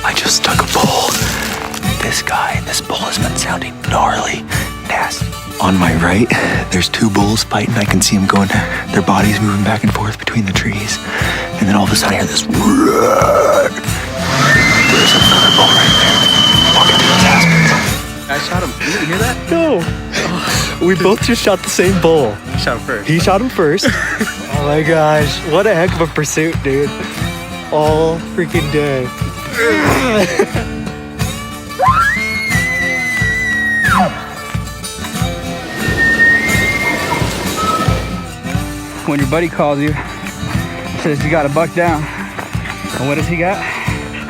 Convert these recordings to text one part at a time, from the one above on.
I just stuck a bull. This bull has been sounding gnarly, nasty. On my right, there's two bulls fighting. I can see them going, their bodies moving back and forth between the trees. And then all of a sudden I hear this. There's another bull right there. Walking through his aspens. I shot him. You didn't hear that? No. We both just shot the same bull. You shot him first. He shot him first. Oh my gosh. What a heck of a pursuit, dude. All freaking day. When your buddy calls you, says you got a buck down. And what does he got?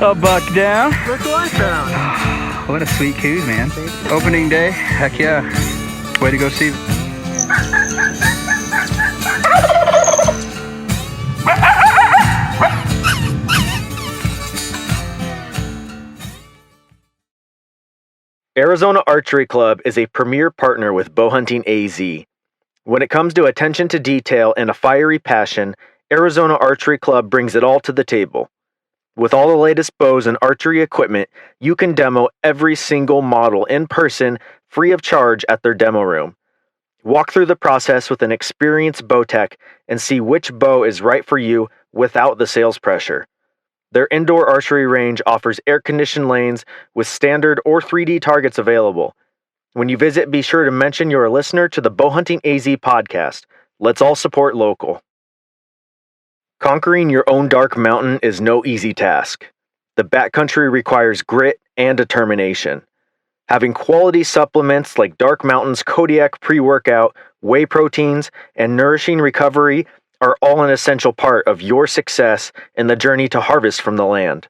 A buck down. Look what I found. What a sweet Coues, man. Opening day, heck yeah. Way to go, Steve. Arizona Archery Club is a premier partner with Bow Hunting AZ. When it comes to attention to detail and a fiery passion, Arizona Archery Club brings it all to the table. With all the latest bows and archery equipment, you can demo every single model in person, free of charge at their demo room. Walk through the process with an experienced bow tech and see which bow is right for you without the sales pressure. Their indoor archery range offers air-conditioned lanes with standard or 3D targets available. When you visit, be sure to mention you're a listener to the Bow Hunting AZ podcast. Let's all support local. Conquering your own dark mountain is no easy task. The backcountry requires grit and determination. Having quality supplements like Dark Mountain's Kodiak pre-workout, whey proteins, and nourishing recovery are all an essential part of your success in the journey to harvest from the land.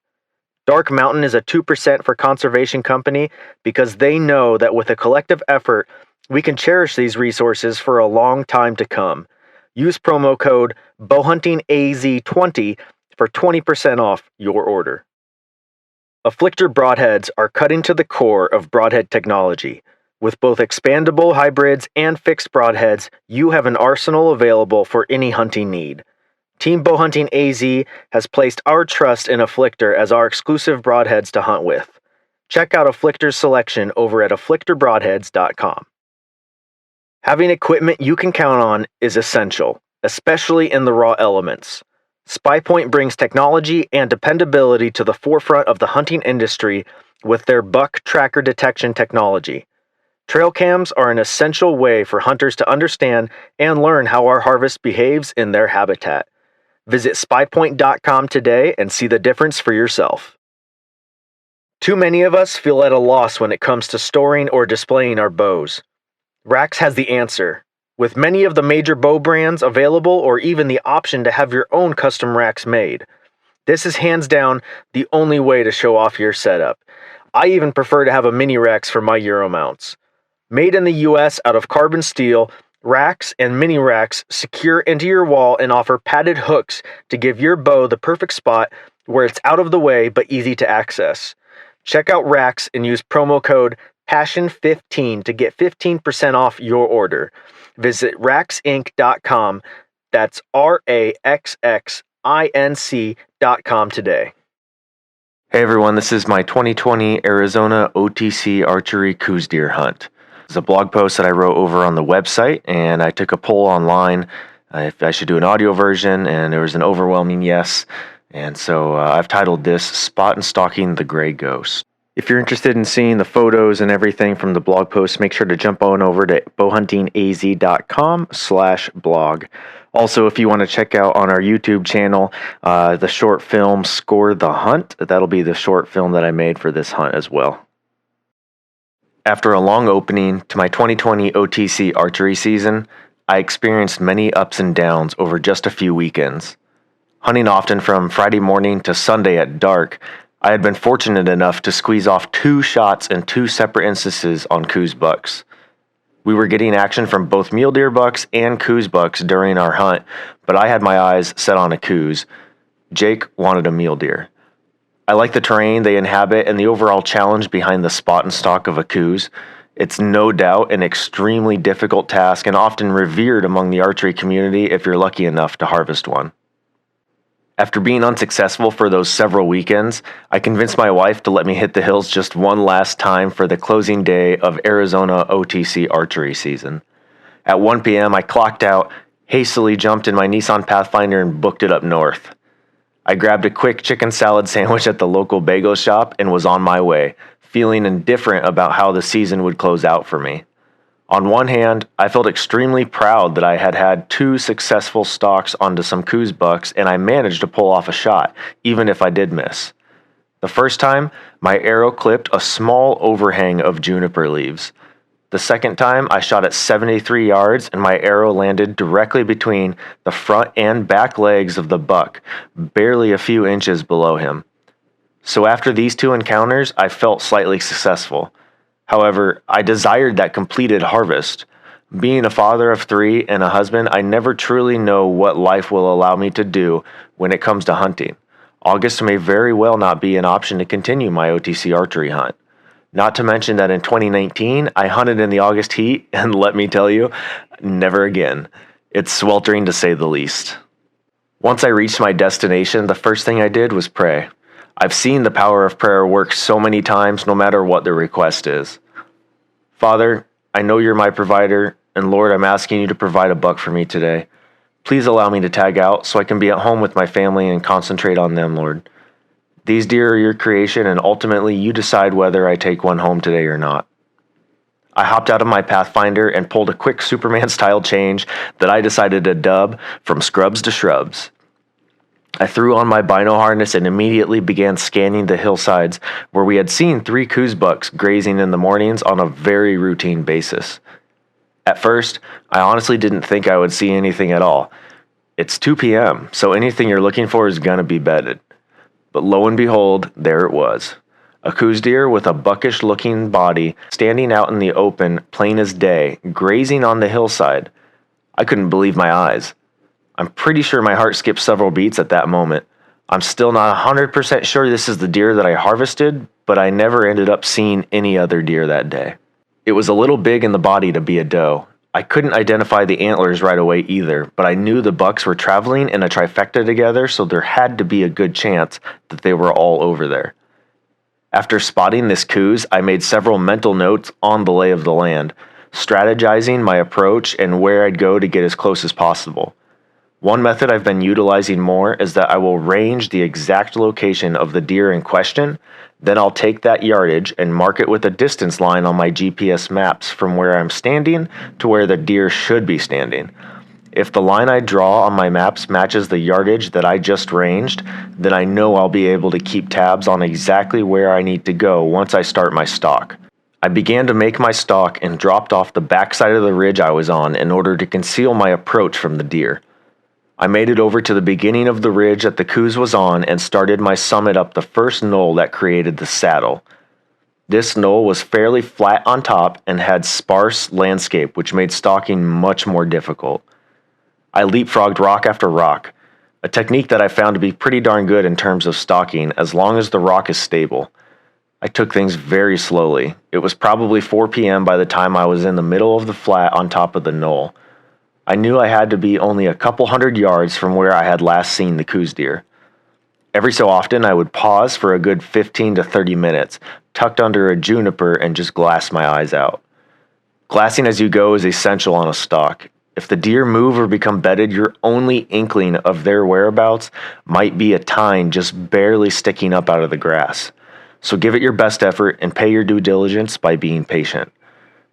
Dark Mountain is a 2% for conservation company because they know that with a collective effort, we can cherish these resources for a long time to come. Use promo code BowhuntingAZ20 for 20% off your order. Afflictor broadheads are cutting to the core of broadhead technology. With both expandable hybrids and fixed broadheads, you have an arsenal available for any hunting need. Team Bow Hunting AZ has placed our trust in Afflictor as our exclusive broadheads to hunt with. Check out Afflictor's selection over at afflictorbroadheads.com. Having equipment you can count on is essential, especially in the raw elements. SpyPoint brings technology and dependability to the forefront of the hunting industry with their buck tracker detection technology. Trail cams are an essential way for hunters to understand and learn how our harvest behaves in their habitat. Visit spypoint.com today and see the difference for yourself. Too many of us feel at a loss when it comes to storing or displaying our bows. Rax has the answer. With many of the major bow brands available or even the option to have your own custom racks made. This is hands down the only way to show off your setup. I even prefer to have a mini racks for my Euro mounts. Made in the US out of carbon steel, racks and mini racks secure into your wall and offer padded hooks to give your bow the perfect spot where it's out of the way but easy to access. Check out racks and use promo code PASSION15 to get 15% off your order. Visit raxinc.com. That's RAXXINC.com today. Hey everyone, this is my 2020 Arizona OTC Archery Coues deer hunt. It's a blog post that I wrote over on the website, and I took a poll online if I should do an audio version, and there was an overwhelming yes. And so I've titled this Spot and Stalking the Grey Ghost. If you're interested in seeing the photos and everything from the blog post, make sure to jump on over to bowhuntingaz.com/blog. Also, if you want to check out on our YouTube channel, the short film Score the Hunt, that'll be the short film that I made for this hunt as well. After a long opening to my 2020 OTC archery season, I experienced many ups and downs over just a few weekends. Hunting often from Friday morning to Sunday at dark, I had been fortunate enough to squeeze off 2 shots in 2 separate instances on Coues bucks. We were getting action from both mule deer bucks and Coues bucks during our hunt, but I had my eyes set on a Coues. Jake wanted a mule deer. I like the terrain they inhabit and the overall challenge behind the spot and stalk of a Coues. It's no doubt an extremely difficult task and often revered among the archery community if you're lucky enough to harvest one. After being unsuccessful for those several weekends, I convinced my wife to let me hit the hills just one last time for the closing day of Arizona OTC archery season. At 1 p.m., I clocked out, hastily jumped in my Nissan Pathfinder and booked it up north. I grabbed a quick chicken salad sandwich at the local bagel shop and was on my way, feeling indifferent about how the season would close out for me. On one hand, I felt extremely proud that I had had 2 successful stalks onto some Coues bucks and I managed to pull off a shot, even if I did miss. The first time, my arrow clipped a small overhang of juniper leaves. The second time, I shot at 73 yards and my arrow landed directly between the front and back legs of the buck, barely a few inches below him. So after these 2 encounters, I felt slightly successful. However, I desired that completed harvest. Being a father of 3 and a husband, I never truly know what life will allow me to do when it comes to hunting. August may very well not be an option to continue my OTC archery hunt. Not to mention that in 2019, I hunted in the August heat, and let me tell you, never again. It's sweltering to say the least. Once I reached my destination, the first thing I did was pray. I've seen the power of prayer work so many times, no matter what the request is. Father, I know you're my provider, and Lord, I'm asking you to provide a buck for me today. Please allow me to tag out so I can be at home with my family and concentrate on them, Lord. These deer are your creation, and ultimately you decide whether I take one home today or not. I hopped out of my Pathfinder and pulled a quick Superman-style change that I decided to dub from scrubs to shrubs. I threw on my bino harness and immediately began scanning the hillsides where we had seen 3 Coues bucks grazing in the mornings on a very routine basis. At first, I honestly didn't think I would see anything at all. It's 2 p.m., so anything you're looking for is gonna be bedded. But lo and behold, there it was. A Coues deer with a buckish-looking body standing out in the open, plain as day, grazing on the hillside. I couldn't believe my eyes. I'm pretty sure my heart skipped several beats at that moment. I'm still not 100% sure this is the deer that I harvested, but I never ended up seeing any other deer that day. It was a little big in the body to be a doe. I couldn't identify the antlers right away either, but I knew the bucks were traveling in a trifecta together, so there had to be a good chance that they were all over there. After spotting this Coues, I made several mental notes on the lay of the land, strategizing my approach and where I'd go to get as close as possible. One method I've been utilizing more is that I will range the exact location of the deer in question, then I'll take that yardage and mark it with a distance line on my GPS maps from where I'm standing to where the deer should be standing. If the line I draw on my maps matches the yardage that I just ranged, then I know I'll be able to keep tabs on exactly where I need to go once I start my stalk. I began to make my stalk and dropped off the backside of the ridge I was on in order to conceal my approach from the deer. I made it over to the beginning of the ridge that the Coues was on and started my summit up the first knoll that created the saddle. This knoll was fairly flat on top and had sparse landscape, which made stalking much more difficult. I leapfrogged rock after rock, a technique that I found to be pretty darn good in terms of stalking as long as the rock is stable. I took things very slowly. It was probably 4 p.m. by the time I was in the middle of the flat on top of the knoll. I knew I had to be only a couple hundred yards from where I had last seen the Coues deer. Every so often, I would pause for a good 15 to 30 minutes, tucked under a juniper and just glass my eyes out. Glassing as you go is essential on a stalk. If the deer move or become bedded, your only inkling of their whereabouts might be a tine just barely sticking up out of the grass. So give it your best effort and pay your due diligence by being patient.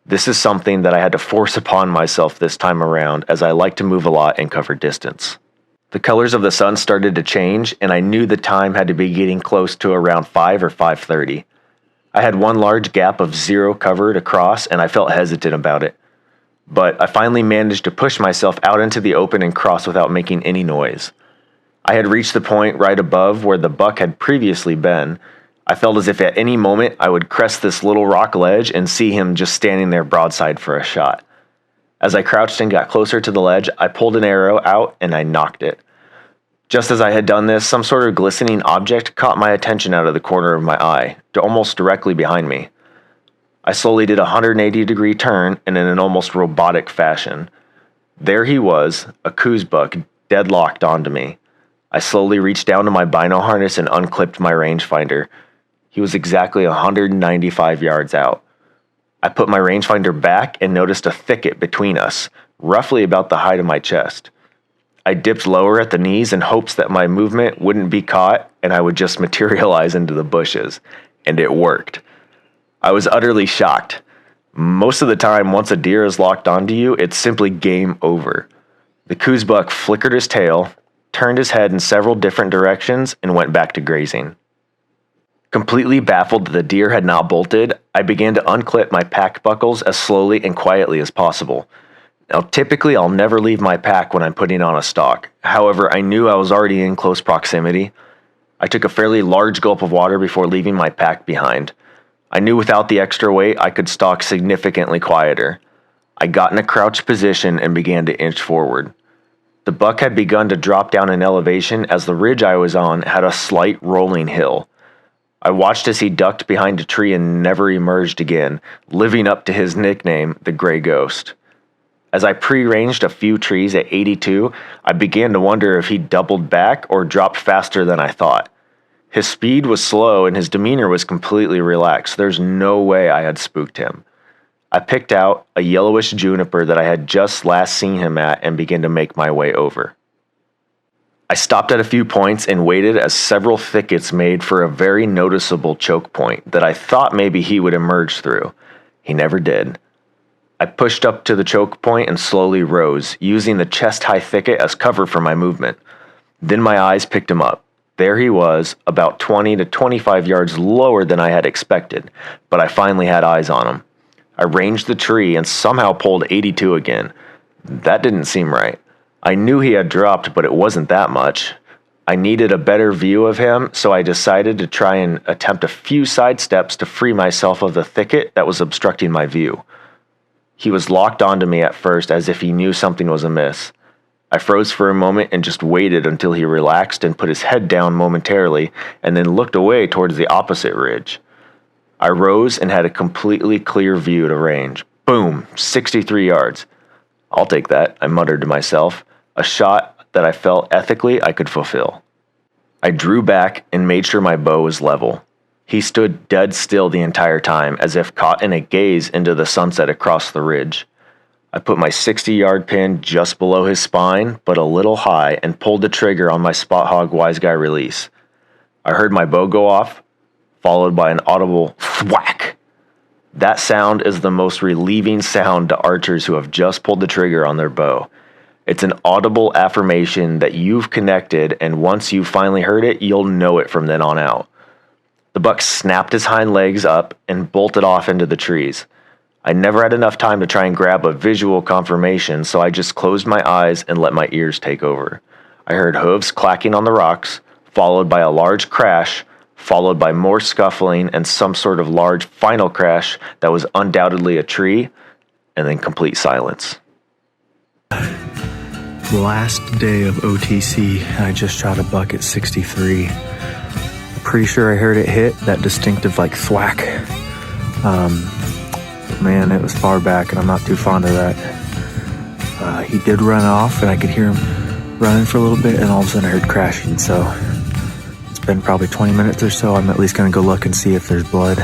This is something that I had to force upon myself this time around, as I like to move a lot and cover distance. The colors of the sun started to change, and I knew the time had to be getting close to around 5 or 5:30. I had one large gap of 0 covered across, and I felt hesitant about it. But I finally managed to push myself out into the open and cross without making any noise. I had reached the point right above where the buck had previously been. I felt as if at any moment I would crest this little rock ledge and see him just standing there broadside for a shot. As I crouched and got closer to the ledge, I pulled an arrow out and I nocked it. Just as I had done this, some sort of glistening object caught my attention out of the corner of my eye, almost directly behind me. I slowly did a 180-degree turn and in an almost robotic fashion. There he was, a Coues buck, deadlocked onto me. I slowly reached down to my bino harness and unclipped my rangefinder. He was exactly 195 yards out. I put my rangefinder back and noticed a thicket between us, roughly about the height of my chest. I dipped lower at the knees in hopes that my movement wouldn't be caught and I would just materialize into the bushes, and it worked. I was utterly shocked. Most of the time, once a deer is locked onto you, it's simply game over. The Coues buck flickered his tail, turned his head in several different directions, and went back to grazing. Completely baffled that the deer had not bolted, I began to unclip my pack buckles as slowly and quietly as possible. Now, typically, I'll never leave my pack when I'm putting on a stalk. However, I knew I was already in close proximity. I took a fairly large gulp of water before leaving my pack behind. I knew without the extra weight, I could stalk significantly quieter. I got in a crouched position and began to inch forward. The buck had begun to drop down in elevation as the ridge I was on had a slight rolling hill. I watched as he ducked behind a tree and never emerged again, living up to his nickname, the Grey Ghost. As I pre-ranged a few trees at 82, I began to wonder if he doubled back or dropped faster than I thought. His speed was slow and his demeanor was completely relaxed. There's no way I had spooked him. I picked out a yellowish juniper that I had just last seen him at and began to make my way over. I stopped at a few points and waited as several thickets made for a very noticeable choke point that I thought maybe he would emerge through. He never did. I pushed up to the choke point and slowly rose, using the chest-high thicket as cover for my movement. Then my eyes picked him up. There he was, about 20 to 25 yards lower than I had expected, but I finally had eyes on him. I ranged the tree and somehow pulled 82 again. That didn't seem right. I knew he had dropped, but it wasn't that much. I needed a better view of him, so I decided to try and attempt a few side steps to free myself of the thicket that was obstructing my view. He was locked onto me at first as if he knew something was amiss. I froze for a moment and just waited until he relaxed and put his head down momentarily and then looked away towards the opposite ridge. I rose and had a completely clear view to range. Boom, 63 yards. I'll take that, I muttered to myself, a shot that I felt ethically I could fulfill. I drew back and made sure my bow was level. He stood dead still the entire time, as if caught in a gaze into the sunset across the ridge. I put my 60-yard pin just below his spine, but a little high, and pulled the trigger on my Spot Hogg Wise Guy release. I heard my bow go off, followed by an audible thwack. That sound is the most relieving sound to archers who have just pulled the trigger on their bow. It's an audible affirmation that you've connected, and once you've finally heard it, you'll know it from then on out. The buck snapped his hind legs up and bolted off into the trees. I never had enough time to try and grab a visual confirmation, so I just closed my eyes and let my ears take over. I heard hooves clacking on the rocks, followed by a large crash, followed by more scuffling and some sort of large final crash that was undoubtedly a tree, and then complete silence. Last day of OTC, I just shot a buck at 63. Pretty sure I heard it hit, that distinctive like thwack. Man, it was far back and I'm not too fond of that. He did run off and I could hear him running for a little bit and all of a sudden I heard crashing. So it's been probably 20 minutes or so. I'm at least gonna go look and see if there's blood.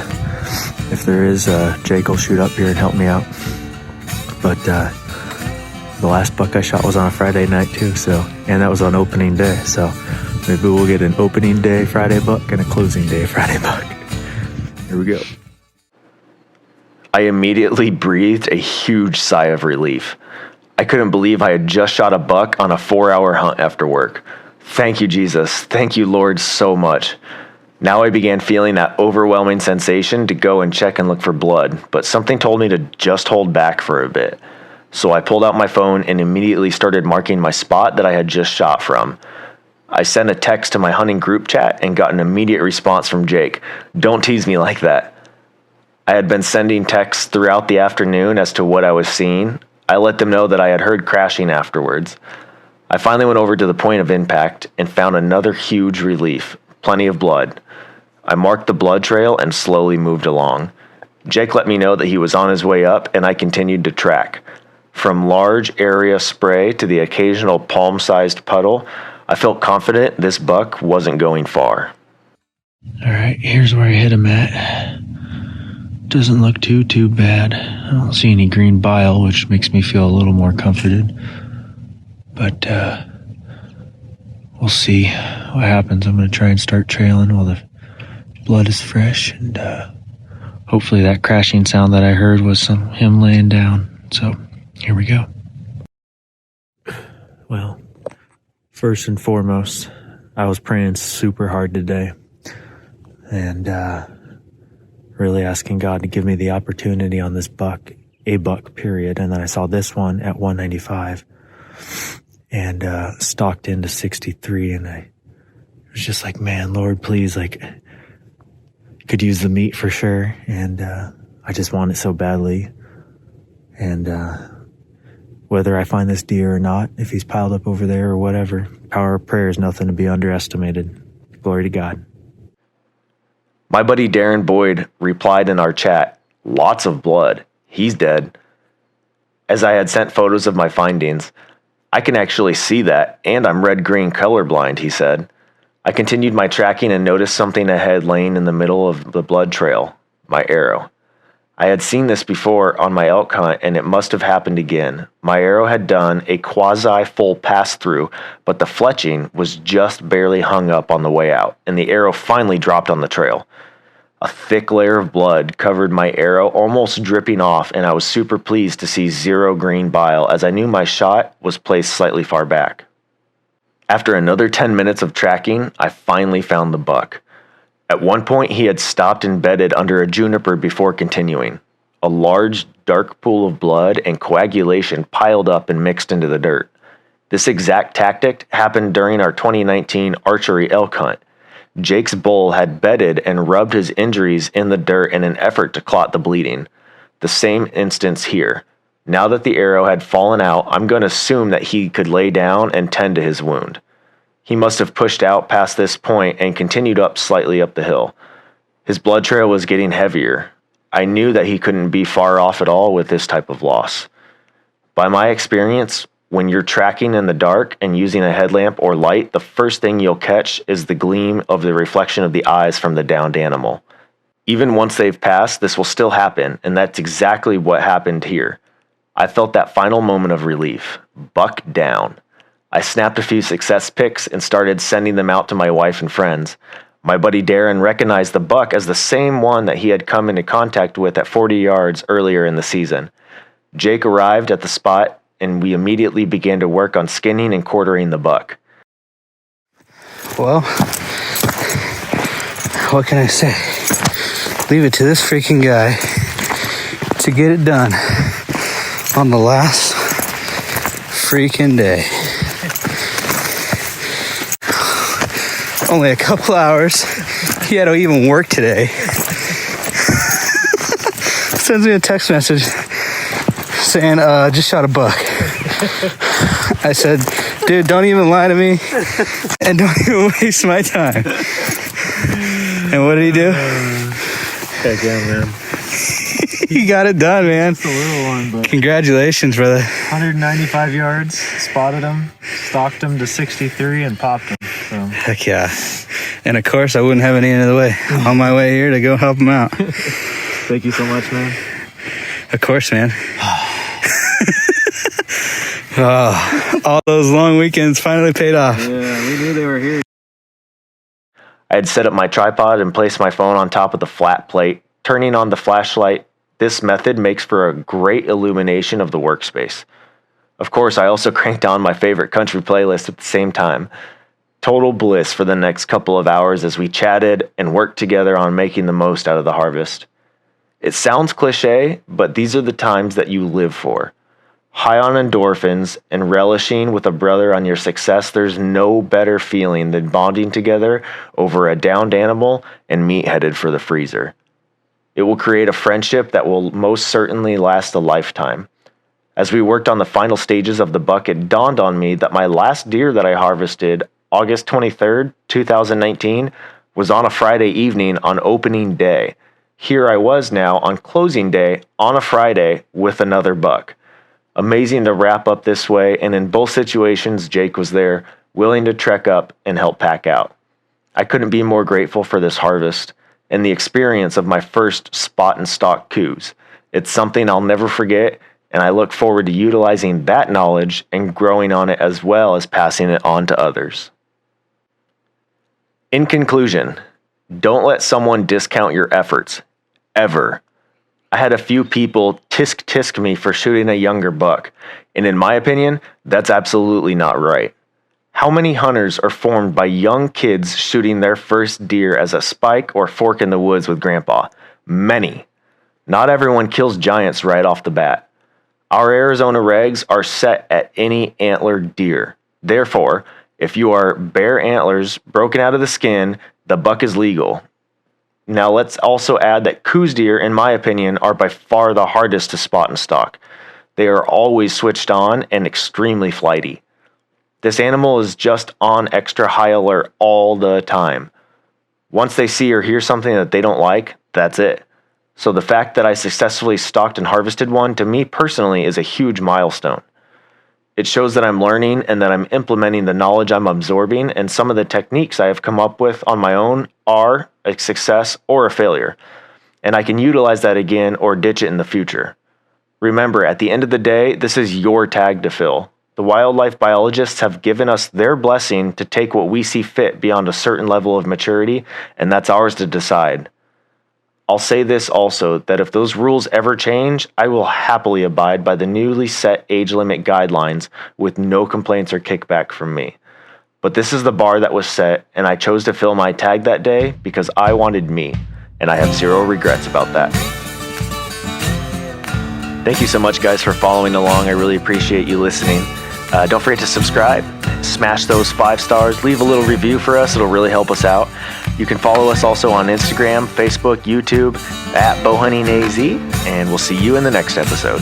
If there is, Jake will shoot up here and help me out. But the last buck I shot was on a Friday night too, and that was on opening day. So maybe we'll get an opening day Friday buck and a closing day Friday buck. Here we go. I immediately breathed a huge sigh of relief. I couldn't believe I had just shot a buck on a 4-hour hunt after work. Thank you, Jesus. Thank you, Lord, so much. Now I began feeling that overwhelming sensation to go and check and look for blood, but something told me to just hold back for a bit. So I pulled out my phone and immediately started marking my spot that I had just shot from. I sent a text to my hunting group chat and got an immediate response from Jake. Don't tease me like that. I had been sending texts throughout the afternoon as to what I was seeing. I let them know that I had heard crashing afterwards. I finally went over to the point of impact and found another huge relief, plenty of blood. I marked the blood trail and slowly moved along. Jake let me know that he was on his way up, and I continued to track. From large area spray to the occasional palm-sized puddle, I felt confident this buck wasn't going far. All right, here's where I hit him at. Doesn't look too bad. I don't see any green bile, which makes me feel a little more comforted. But we'll see what happens. I'm going to try and start trailing while the blood is fresh, and hopefully that crashing sound that I heard was him laying down. So here we go. Well, first and foremost, I was praying super hard today, and really asking God to give me the opportunity on this buck, a buck period. And then I saw this one at 195 and stalked into 63, and I was just like, man, Lord, please, like, could use the meat for sure, and I just want it so badly. And whether I find this deer or not, if he's piled up over there or whatever, power of prayer is nothing to be underestimated. Glory to God. My buddy Darren Boyd replied in our chat, "Lots of blood. He's dead." As I had sent photos of my findings, "I can actually see that, and I'm red-green colorblind," he said. I continued my tracking and noticed something ahead laying in the middle of the blood trail, my arrow. I had seen this before on my elk hunt, and it must have happened again. My arrow had done a quasi-full pass-through, but the fletching was just barely hung up on the way out, and the arrow finally dropped on the trail. A thick layer of blood covered my arrow, almost dripping off, and I was super pleased to see zero green bile, as I knew my shot was placed slightly far back. After another 10 minutes of tracking, I finally found the buck. At one point, he had stopped and bedded under a juniper before continuing. A large, dark pool of blood and coagulation piled up and mixed into the dirt. This exact tactic happened during our 2019 archery elk hunt. Jake's bull had bedded and rubbed his injuries in the dirt in an effort to clot the bleeding. The same instance here. Now that the arrow had fallen out, I'm going to assume that he could lay down and tend to his wound. He must have pushed out past this point and continued up slightly up the hill. His blood trail was getting heavier. I knew that he couldn't be far off at all with this type of loss. By my experience, when you're tracking in the dark and using a headlamp or light, the first thing you'll catch is the gleam of the reflection of the eyes from the downed animal. Even once they've passed, this will still happen, and that's exactly what happened here. I felt that final moment of relief. Buck down. I snapped a few success pics and started sending them out to my wife and friends. My buddy Darren recognized the buck as the same one that he had come into contact with at 40 yards earlier in the season. Jake arrived at the spot, and we immediately began to work on skinning and quartering the buck. Well, what can I say? Leave it to this freaking guy to get it done on the last freaking day. Only a couple hours. He had to even work today. Sends me a text message saying, just shot a buck. I said, dude, don't even lie to me and don't even waste my time. And what did he do? Heck yeah, man. He got it done, man. It's a little one, but Congratulations, brother. 195 yards, spotted him, stalked him to 63, and popped him. So. Heck yeah. And of course, I wouldn't have any in the way. On my way here to go help him out. Thank you so much, man. Of course, man. Oh, all those long weekends finally paid off. Yeah, we knew they were here. I had set up my tripod and placed my phone on top of the flat plate, turning on the flashlight. This method makes for a great illumination of the workspace. Of course, I also cranked on my favorite country playlist at the same time. Total bliss for the next couple of hours as we chatted and worked together on making the most out of the harvest. It sounds cliche, but these are the times that you live for. High on endorphins and relishing with a brother on your success, there's no better feeling than bonding together over a downed animal and meat headed for the freezer. It will create a friendship that will most certainly last a lifetime. As we worked on the final stages of the buck, it dawned on me that my last deer that I harvested, August 23rd, 2019, was on a Friday evening on opening day. here I was now on closing day on a Friday with another buck. Amazing to wrap up this way, and in both situations, Jake was there, willing to trek up and help pack out. I couldn't be more grateful for this harvest and the experience of my first spot and stalk coues. It's something I'll never forget, and I look forward to utilizing that knowledge and growing on it as well as passing it on to others. In conclusion, don't let someone discount your efforts, ever. I had a few people tisk me for shooting a younger buck, and in my opinion, that's absolutely not right. How many hunters are formed by young kids shooting their first deer as a spike or fork in the woods with grandpa? Many. Not everyone kills giants right off the bat. Our Arizona regs are set at any antlered deer. Therefore, if you are bare antlers broken out of the skin, the buck is legal. Now let's also add that Coues deer, in my opinion, are by far the hardest to spot and stalk. They are always switched on and extremely flighty. This animal is just on extra high alert all the time. Once they see or hear something that they don't like, that's it. So the fact that I successfully stalked and harvested one, to me personally, is a huge milestone. It shows that I'm learning and that I'm implementing the knowledge I'm absorbing, and some of the techniques I have come up with on my own are a success or a failure. And I can utilize that again or ditch it in the future. Remember, at the end of the day, this is your tag to fill. The wildlife biologists have given us their blessing to take what we see fit beyond a certain level of maturity, and that's ours to decide. I'll say this also, that if those rules ever change, I will happily abide by the newly set age limit guidelines with no complaints or kickback from me. But this is the bar that was set, and I chose to fill my tag that day because I wanted me, and I have zero regrets about that. Thank you so much, guys, for following along. I really appreciate you listening. Don't forget to subscribe, smash those 5 stars, leave a little review for us. It'll really help us out. You can follow us also on Instagram, Facebook, YouTube, at bowhuntingaz, and we'll see you in the next episode.